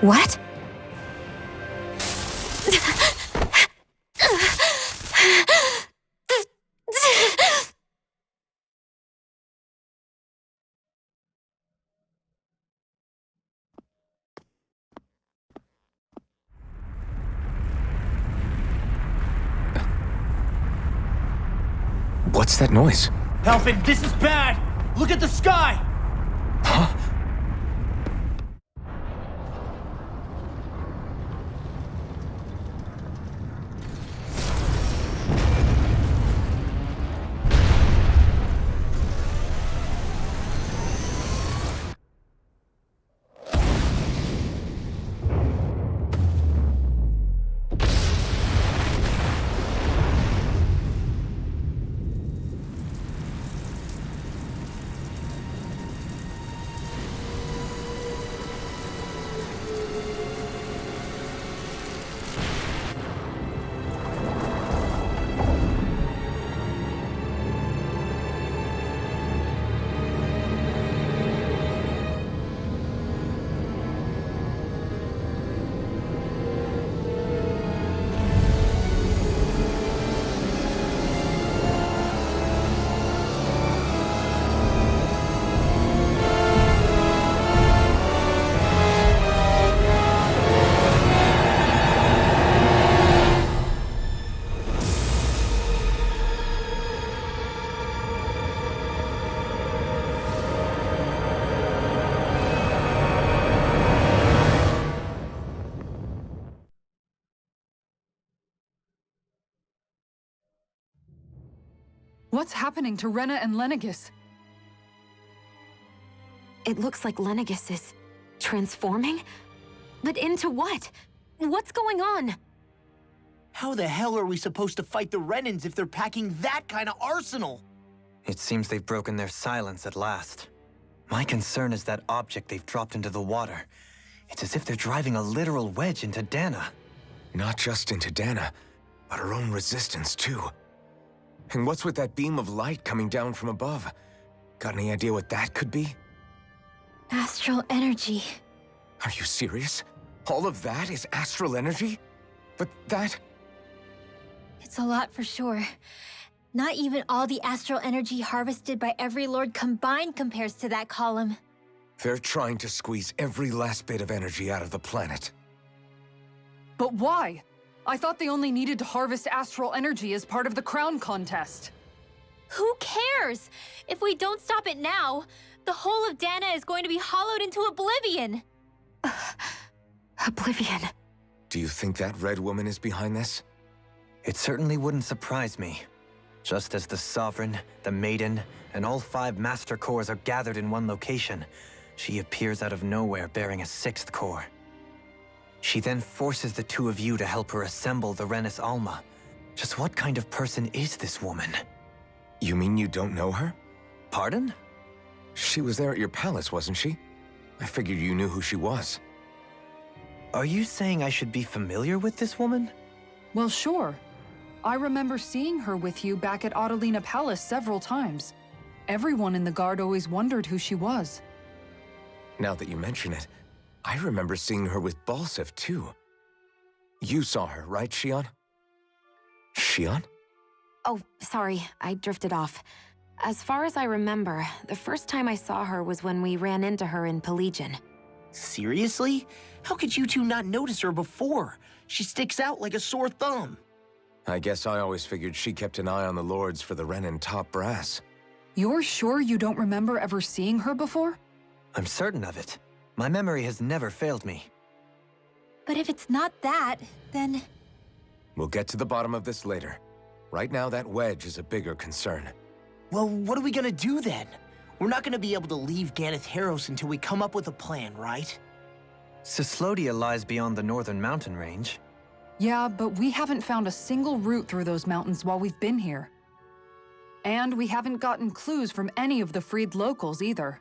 What? What's that noise? Helfin, this is bad! Look at the sky! Huh? What's happening to Rena and Lenegis? It looks like Lenegis is transforming? But into what? What's going on? How the hell are we supposed to fight the Renans if they're packing that kind of arsenal? It seems they've broken their silence at last. My concern is that object they've dropped into the water. It's as if they're driving a literal wedge into Dahna. Not just into Dahna, but her own resistance too. And what's with that beam of light coming down from above? Got any idea what that could be? Astral energy. Are you serious? All of that is astral energy? But that... It's a lot for sure. Not even all the astral energy harvested by every lord combined compares to that column. They're trying to squeeze every last bit of energy out of the planet. But why? I thought they only needed to harvest astral energy as part of the crown contest. Who cares? If we don't stop it now, the whole of Dahna is going to be hollowed into oblivion. Oblivion. Do you think that red woman is behind this? It certainly wouldn't surprise me. Just as the Sovereign, the Maiden, and all 5 Master Cores are gathered in one location, she appears out of nowhere bearing a 6th core. She then forces the 2 of you to help her assemble the Renis Alma. Just what kind of person is this woman? You mean you don't know her? Pardon? She was there at your palace, wasn't she? I figured you knew who she was. Are you saying I should be familiar with this woman? Well, sure. I remember seeing her with you back at Adelina Palace several times. Everyone in the guard always wondered who she was. Now that you mention it, I remember seeing her with Balsef, too. You saw her, right, Xion? Xion? Oh, sorry, I drifted off. As far as I remember, the first time I saw her was when we ran into her in Pelagian. Seriously? How could you two not notice her before? She sticks out like a sore thumb. I guess I always figured she kept an eye on the lords for the Renan top brass. You're sure you don't remember ever seeing her before? I'm certain of it. My memory has never failed me. But if it's not that, then... We'll get to the bottom of this later. Right now, that wedge is a bigger concern. Well, what are we gonna do then? We're not gonna be able to leave Ganath Haros until we come up with a plan, right? Cyslodia lies beyond the northern mountain range. Yeah, but we haven't found a single route through those mountains while we've been here. And we haven't gotten clues from any of the freed locals either.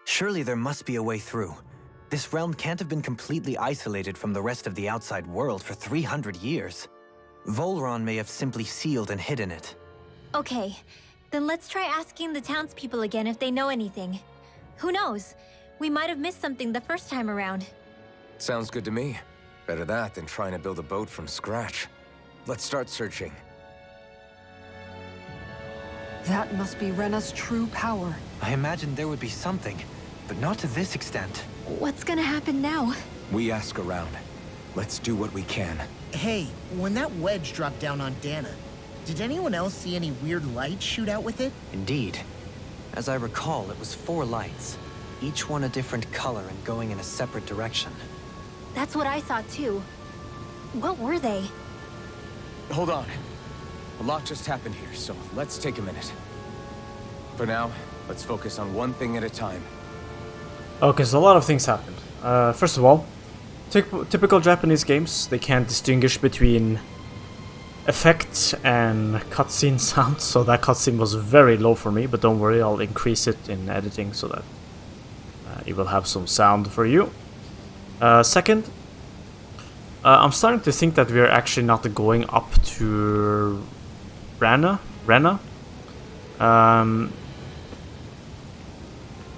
Surely there must be a way through. This realm can't have been completely isolated from the rest of the outside world for 300 years. Volron may have simply sealed and hidden it. Okay, then let's try asking the townspeople again if they know anything. Who knows? We might have missed something the first time around. Sounds good to me. Better that than trying to build a boat from scratch. Let's start searching. That must be Rena's true power. I imagined there would be something, but not to this extent. What's gonna happen now? We ask around. Let's do what we can. Hey, when that wedge dropped down on Dahna, did anyone else see any weird lights shoot out with it? Indeed. As I recall, it was 4 lights, each one a different color and going in a separate direction. That's what I saw too. What were they? Hold on. A lot just happened here, so let's take a minute. For now, let's focus on one thing at a time. Okay, so a lot of things happened. First of all, typical Japanese games, they can't distinguish between effects and cutscene sounds, so that cutscene was very low for me, but don't worry, I'll increase it in editing so that it will have some sound for you. Second, I'm starting to think that we're actually not going up to Rena,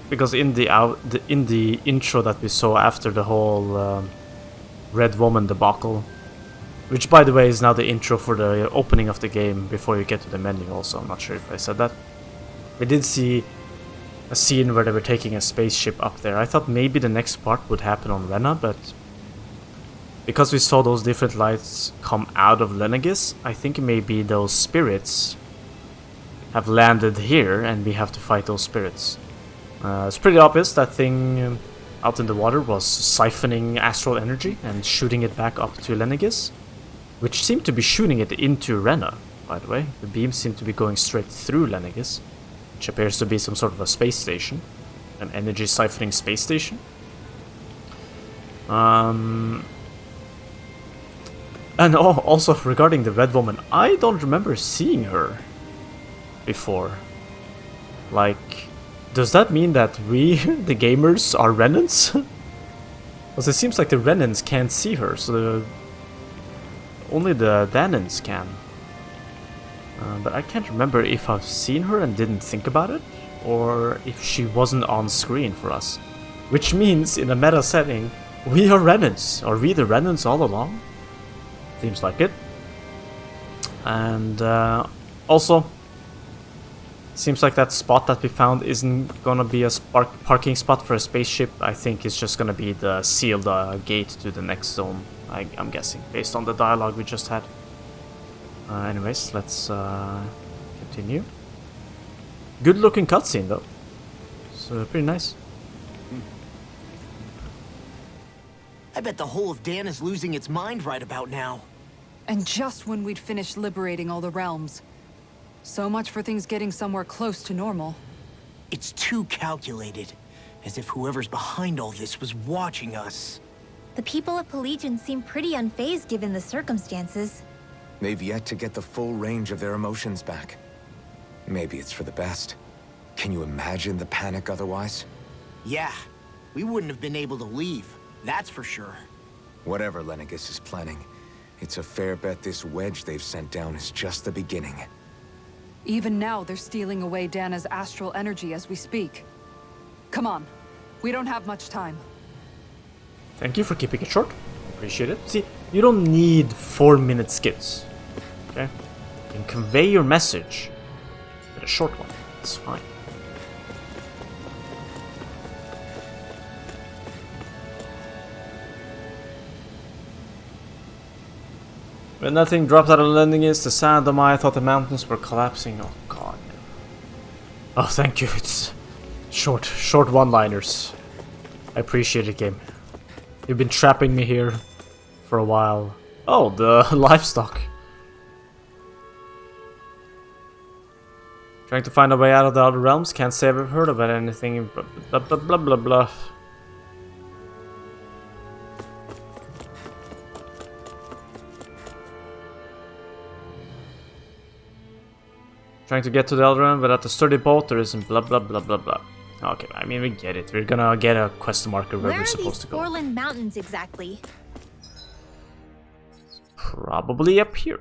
because in the intro that we saw after the whole Red Woman debacle, which by the way is now the intro for the opening of the game before you get to the menu also, I'm not sure if I said that. We did see a scene where they were taking a spaceship up there. I thought maybe the next part would happen on Rena, but because we saw those different lights come out of Lenegis, I think maybe those spirits have landed here and we have to fight those spirits. It's pretty obvious that thing out in the water was siphoning astral energy and shooting it back up to Lenegis, which seemed to be shooting it into Rena, by the way. The beam seemed to be going straight through Lenegis, which appears to be some sort of a space station, an energy siphoning space station. And also regarding the Red Woman, I don't remember seeing her before. Like, does that mean that we, the gamers, are Renans? Because it seems like the Renans can't see her, so only the Dahnans can. But I can't remember if I've seen her and didn't think about it, or if she wasn't on screen for us. Which means, in a meta setting, we are Renans. Are we the Renans all along? Seems like it. And also, seems like that spot that we found isn't gonna be a parking spot for a spaceship. I think it's just gonna be the sealed gate to the next zone, I'm guessing, based on the dialogue we just had. Anyways, let's continue. Good looking cutscene though. It's pretty nice. I bet the whole of Dahna's losing its mind right about now. And just when we'd finished liberating all the realms. So much for things getting somewhere close to normal. It's too calculated, as if whoever's behind all this was watching us. The people of Pelegion seem pretty unfazed given the circumstances. They've yet to get the full range of their emotions back. Maybe it's for the best. Can you imagine the panic otherwise? Yeah, we wouldn't have been able to leave, that's for sure. Whatever Lenegis is planning, it's a fair bet this wedge they've sent down is just the beginning. Even now, they're stealing away Dahna's astral energy as we speak. Come on, we don't have much time. Thank you for keeping it short. Appreciate it. See, you don't need 4-minute skits. Okay? You can convey your message with a short one. It's fine. When nothing dropped out of the landing is the sound of I thought the mountains were collapsing. Oh god. Oh, thank you. It's short one-liners. I appreciate it, game. You've been trapping me here for a while. Oh, the livestock. Trying to find a way out of the outer realms. Can't say I've heard about anything. Blah blah blah blah blah. Trying to get to the Elder Realm without the sturdy boat, there isn't blah blah blah blah blah. Okay, I mean we get it. We're gonna get a quest marker where we're supposed to go. Where are these Forland Mountains exactly? Probably up here.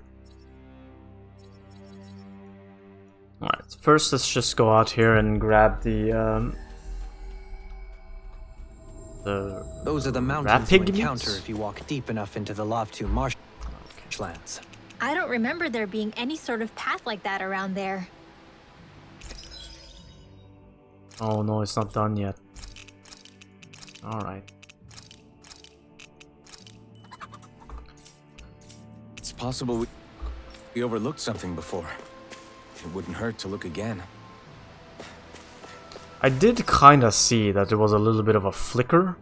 Alright, first let's just go out here and grab the Those are the rat mountains you pygmies? encounter if you walk deep enough into the Love-2 marshlands. I don't remember there being any sort of path like that around there. Oh no, it's not done yet. Alright. It's possible we overlooked something before. It wouldn't hurt to look again. I did kinda see that there was a little bit of a flicker.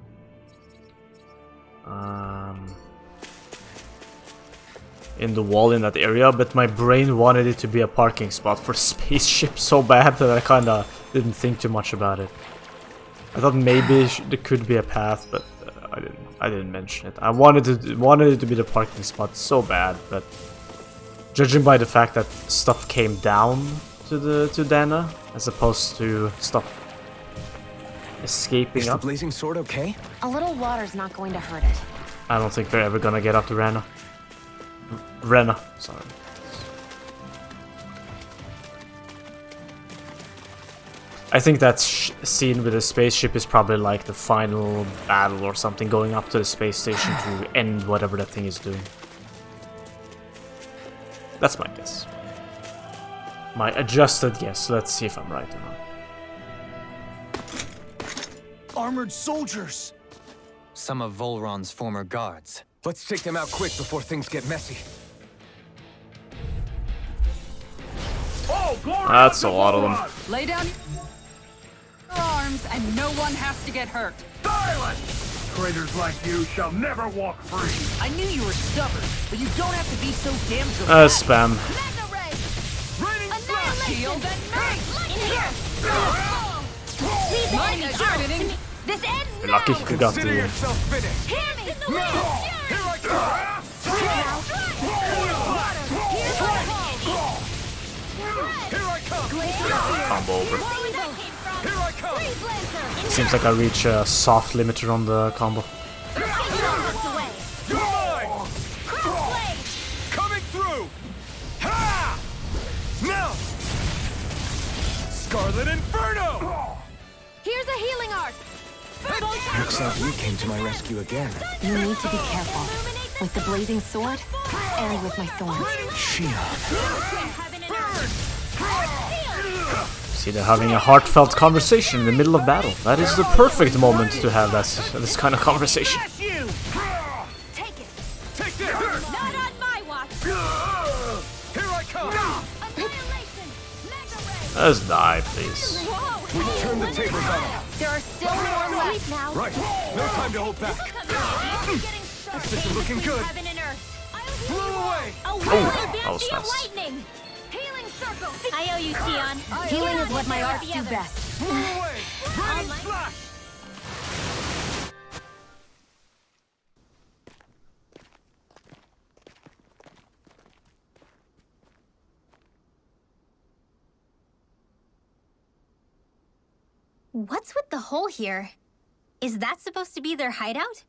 In the wall in that area, but my brain wanted it to be a parking spot for spaceship so bad that I kinda didn't think too much about it. I thought maybe there could be a path, but I didn't mention it. I wanted it to be the parking spot so bad, but judging by the fact that stuff came down to Dahna as opposed to stuff escaping Is the up, blazing sword okay? A little water's not going to hurt it. I don't think they're ever gonna get up to Rena, sorry. I think that scene with the spaceship is probably like the final battle or something, going up to the space station to end whatever that thing is doing. That's my guess. My adjusted guess. Let's see if I'm right or not. Armored soldiers! Some of Volron's former guards. Let's take them out quick before things get messy. That's a lot of them. Lay down your arms and no one has to get hurt. Silence! Traitors like you shall never walk free. I knew you were stubborn, but you don't have to be so damn dramatic. Spam. Shield and mace! Mine is spinning. This ends You're lucky you got Consider the... yourself finished. Hear me! Here I come! Here I come! combo over. Here I come! Seems like I reach a soft limiter on the combo. You're mine! Coming through! Ha! Now! Scarlet Inferno! Here's a healing art. Looks like you came to my rescue again. You need to be careful with the blazing sword and with my thorns. See, they're having a heartfelt conversation in the middle of battle. That is the perfect moment to have this kind of conversation. Take it. Take this! Not on my watch. Here I come! Annihilation. Mega ray. Let's die, please. We turn the tables on. There are still more left. Now. Right, no time to hold back. This is looking good. Heaven and earth. Blew away! A that was Banshee of fast. lightning. Healing circle. I owe you, Sion. Healing is what my arts do best. Blew away! Burning my- flash! What's with the hole here? Is that supposed to be their hideout?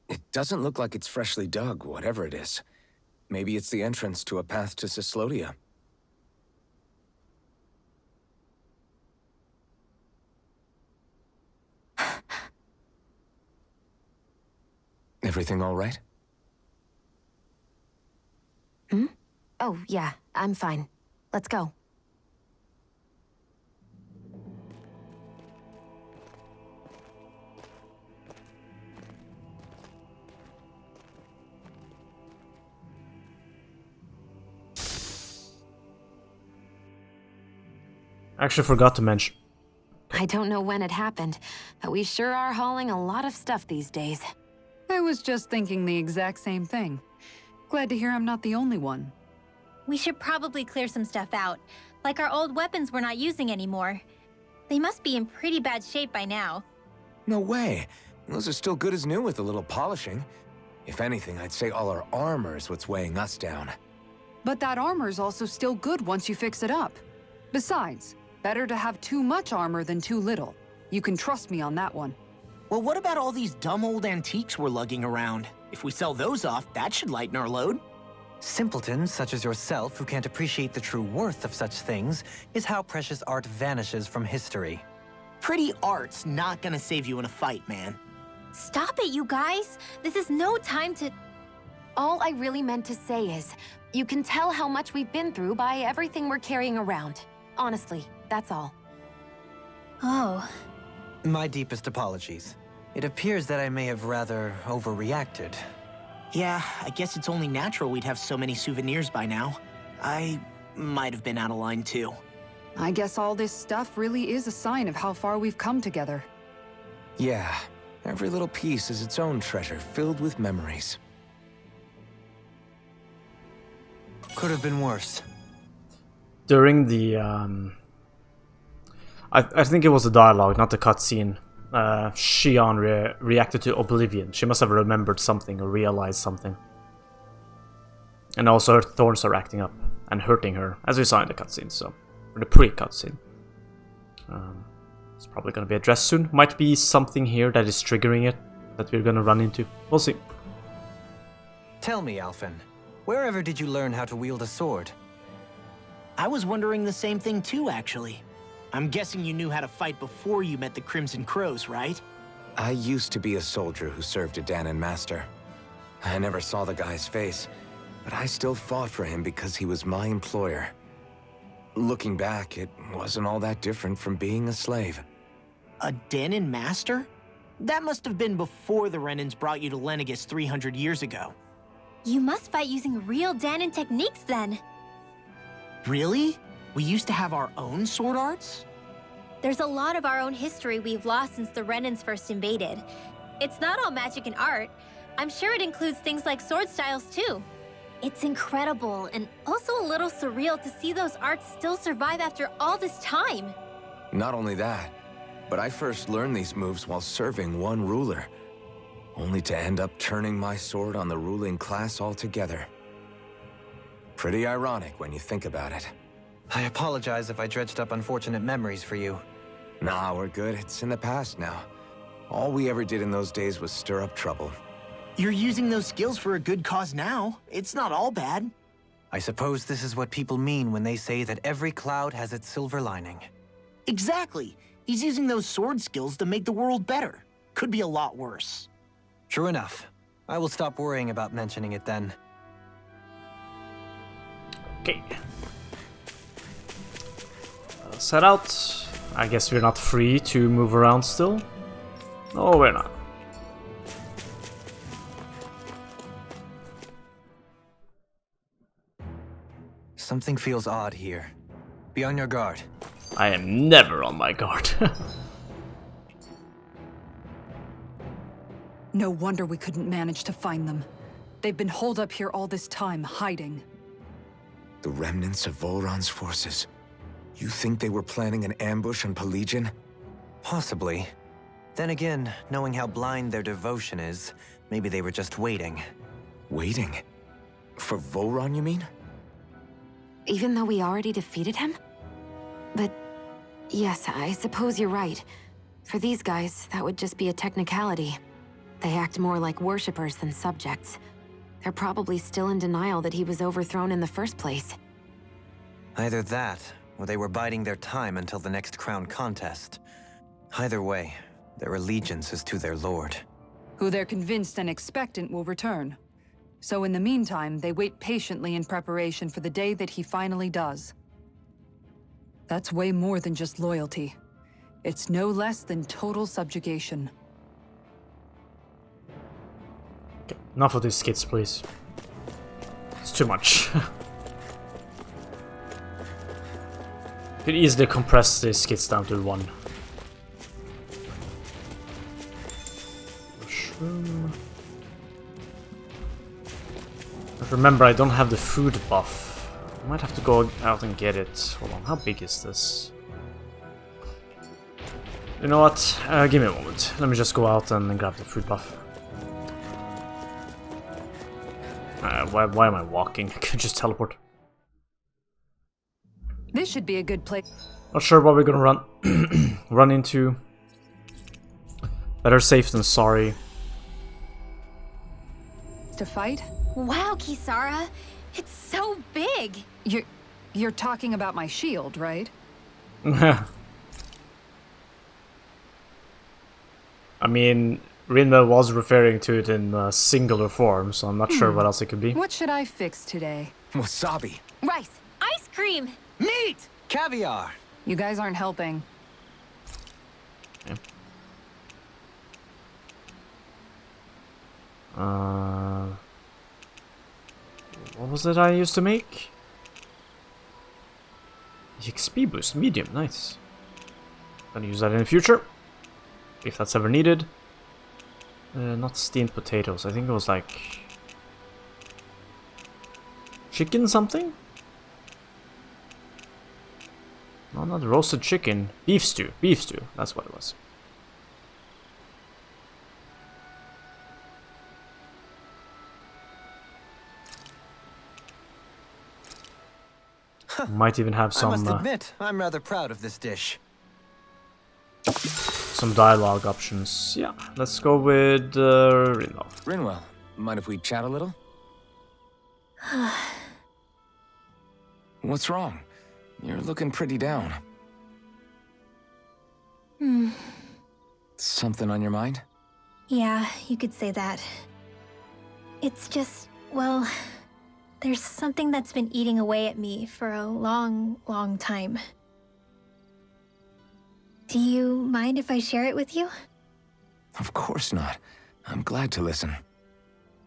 It doesn't look like it's freshly dug, whatever it is. Maybe it's the entrance to a path to Cyslodia. Everything all right? Oh, yeah, I'm fine. Let's go. I actually forgot to mention. I don't know when it happened, but we sure are hauling a lot of stuff these days. I was just thinking the exact same thing. Glad to hear I'm not the only one. We should probably clear some stuff out. Like our old weapons we're not using anymore. They must be in pretty bad shape by now. No way. Those are still good as new with a little polishing. If anything, I'd say all our armor is what's weighing us down. But that armor's also still good once you fix it up. Besides, better to have too much armor than too little. You can trust me on that one. Well, what about all these dumb old antiques we're lugging around? If we sell those off, that should lighten our load. Simpletons such as yourself who can't appreciate the true worth of such things is how precious art vanishes from history. Pretty art's not gonna save you in a fight, man. Stop it, you guys! This is no time to... All I really meant to say is, you can tell how much we've been through by everything we're carrying around. Honestly, that's all. Oh. My deepest apologies. It appears that I may have rather overreacted. Yeah, I guess it's only natural we'd have so many souvenirs by now. I might have been out of line too. I guess all this stuff really is a sign of how far we've come together. Yeah, every little piece is its own treasure, filled with memories. Could have been worse. During the I think it was the dialogue, not the cutscene. Xion reacted to oblivion. She must have remembered something or realized something. And also her thorns are acting up and hurting her, as we saw in the cutscene, so... Or the pre-cutscene. It's probably gonna be addressed soon. Might be something here that is triggering it, that we're gonna run into. We'll see. Tell me, Alphen, wherever did you learn how to wield a sword? I was wondering the same thing too, actually. I'm guessing you knew how to fight before you met the Crimson Crows, right? I used to be a soldier who served a Dahnan master. I never saw the guy's face, but I still fought for him because he was my employer. Looking back, it wasn't all that different from being a slave. A Dahnan master? That must have been before the Renans brought you to Lenegis 300 years ago. You must fight using real Dahnan techniques then. Really? We used to have our own sword arts? There's a lot of our own history we've lost since the Renans first invaded. It's not all magic and art. I'm sure it includes things like sword styles too. It's incredible and also a little surreal to see those arts still survive after all this time. Not only that, but I first learned these moves while serving one ruler, only to end up turning my sword on the ruling class altogether. Pretty ironic when you think about it. I apologize if I dredged up unfortunate memories for you. Nah, we're good. It's in the past now. All we ever did in those days was stir up trouble. You're using those skills for a good cause now. It's not all bad. I suppose this is what people mean when they say that every cloud has its silver lining. Exactly. He's using those sword skills to make the world better. Could be a lot worse. True enough. I will stop worrying about mentioning it then. Okay. Set out. I guess we're not free to move around still. No, we're not. Something feels odd here. Be on your guard. I am never on my guard. No wonder we couldn't manage to find them. They've been holed up here all this time, hiding. The remnants of Volron's forces. You think they were planning an ambush on Pelagian? Possibly. Then again, knowing how blind their devotion is, maybe they were just waiting. Waiting? For Volron, you mean? Even though we already defeated him? But yes, I suppose you're right. For these guys, that would just be a technicality. They act more like worshippers than subjects. They're probably still in denial that he was overthrown in the first place. Either that, or they were biding their time until the next crown contest. Either way, their allegiance is to their lord. Who they're convinced and expectant will return. So in the meantime, they wait patiently in preparation for the day that he finally does. That's way more than just loyalty. It's no less than total subjugation. Okay, enough of these skits, please. It's too much. Could easily compress these skits down to one. Mushroom. But remember, I don't have the food buff. I might have to go out and get it. Hold on, how big is this? You know what? Give me a moment. Let me just go out and grab the food buff. Why am I walking? I could just teleport. This should be a good place. Not sure what we're gonna run into. Better safe than sorry. To fight? Wow, Kisara! It's so big! You're talking about my shield, right? I mean, Rinna was referring to it in singular form, so I'm not sure what else it could be. What should I fix today? Wasabi. Rice! Ice cream! Meat! Caviar! You guys aren't helping. What was it I used to make? XP boost, medium, nice. Gonna use that in the future, if that's ever needed. Not steamed potatoes, I think it was like... chicken something? No, not roasted chicken. Beef stew, that's what it was. Might even have some... I must admit, I'm rather proud of this dish. some dialogue options. Yeah, let's go with Rinwell. Rinwell, mind if we chat a little? What's wrong? You're looking pretty down. Something on your mind? Yeah, you could say that. It's just, well, there's something that's been eating away at me for a long, long time. Do you mind if I share it with you? Of course not. I'm glad to listen.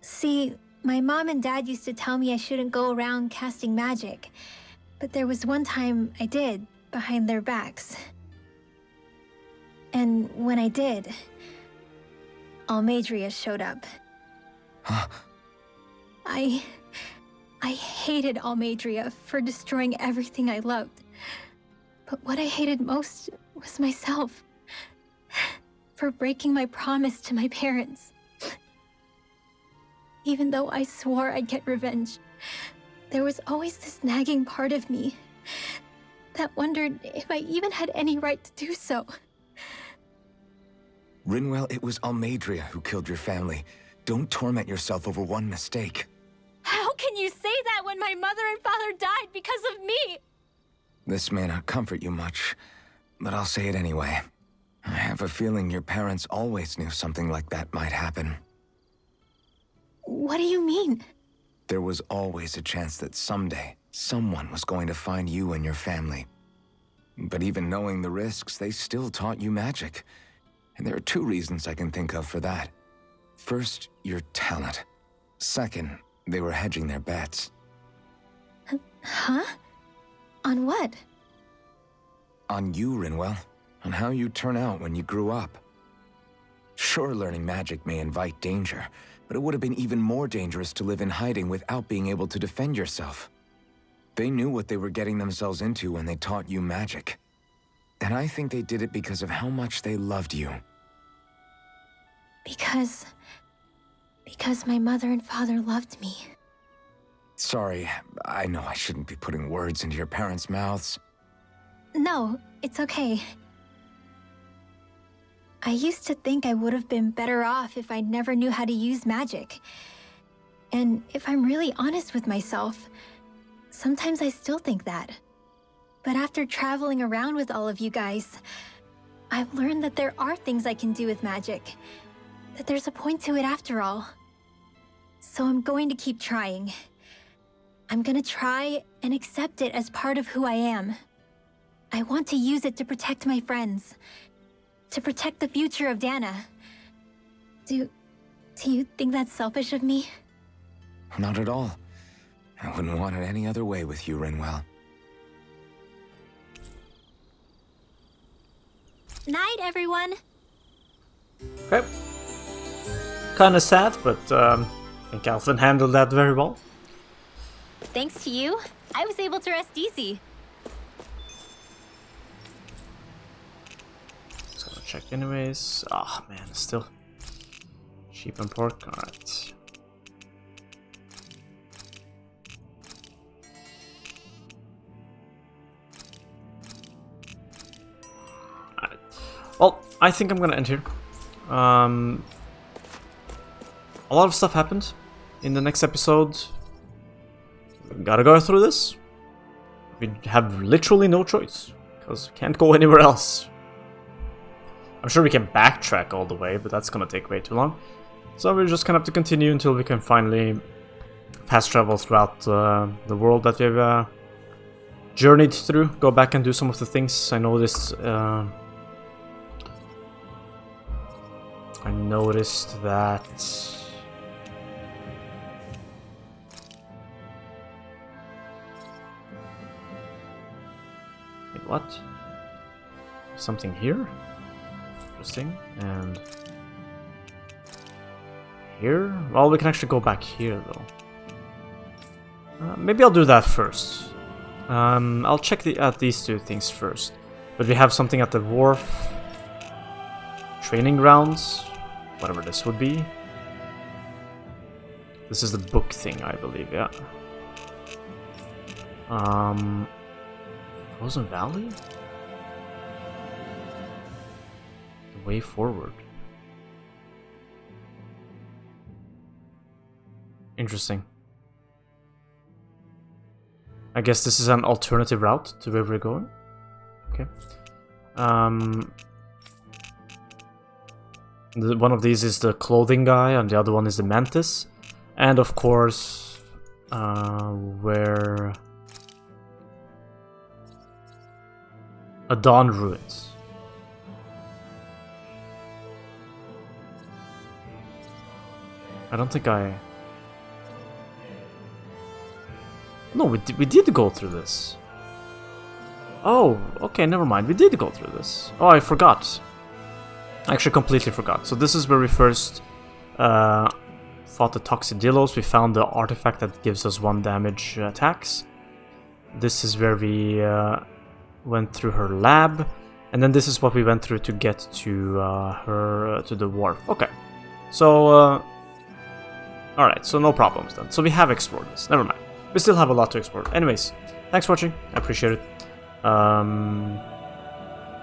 See, my mom and dad used to tell me I shouldn't go around casting magic. But there was one time I did, behind their backs. And when I did, Almadria showed up. Huh? I hated Almadria for destroying everything I loved. But what I hated most was myself. For breaking my promise to my parents. Even though I swore I'd get revenge, there was always this nagging part of me that wondered if I even had any right to do so. Rinwell, it was Almadria who killed your family. Don't torment yourself over one mistake. How can you say that when my mother and father died because of me? This may not comfort you much, but I'll say it anyway. I have a feeling your parents always knew something like that might happen. What do you mean? There was always a chance that someday, someone was going to find you and your family. But even knowing the risks, they still taught you magic. And there are two reasons I can think of for that. First, your talent. Second, they were hedging their bets. Huh? On what? On you, Rinwell. On how you turn out when you grew up. Sure, learning magic may invite danger, but it would have been even more dangerous to live in hiding without being able to defend yourself. They knew what they were getting themselves into when they taught you magic. And I think they did it because of how much they loved you. Because my mother and father loved me. Sorry, I know I shouldn't be putting words into your parents' mouths. No, it's okay. I used to think I would have been better off if I never knew how to use magic. And if I'm really honest with myself, sometimes I still think that. But after traveling around with all of you guys, I've learned that there are things I can do with magic. That there's a point to it after all. So I'm going to keep trying. I'm gonna try and accept it as part of who I am. I want to use it to protect my friends. To protect the future of Dahna. Do you think that's selfish of me? Not at all. I wouldn't want it any other way with you, Rinwell. Night, everyone. Okay. Kinda sad, but I think Alvin handled that very well. Thanks to you, I was able to rest easy. Just gonna check anyways. Ah, man, still. Sheep and pork, alright. Alright. Well, I think I'm gonna end here. A lot of stuff happened in the next episode. We gotta go through this. We have literally no choice, because we can't go anywhere else. I'm sure we can backtrack all the way, but that's gonna take way too long. So we're just gonna have to continue until we can finally fast travel throughout the world that we've journeyed through. Go back and do some of the things I noticed. I noticed that... Wait, what? Something here? Interesting. And... here? Well, we can actually go back here, though. Maybe I'll do that first. I'll check at these two things first. But we have something at the wharf. Training grounds. Whatever this would be. This is the book thing, I believe, yeah. Frozen Valley? The way forward. Interesting. I guess this is an alternative route to where we're going. Okay. One of these is the clothing guy, and the other one is the mantis. And of course, where Adon ruins. I don't think I... No, we did go through this. Oh, okay, never mind. We did go through this. Oh, I forgot. I actually completely forgot. So this is where we first fought the Toxidillos. We found the artifact that gives us 1 damage attacks. This is where we went through her lab. And then this is what we went through to get to to the wharf. Okay. So, alright, so no problems then. So we have explored this. Never mind. We still have a lot to explore. Anyways, thanks for watching. I appreciate it.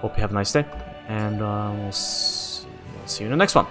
Hope you have a nice day. And we'll see you in the next one.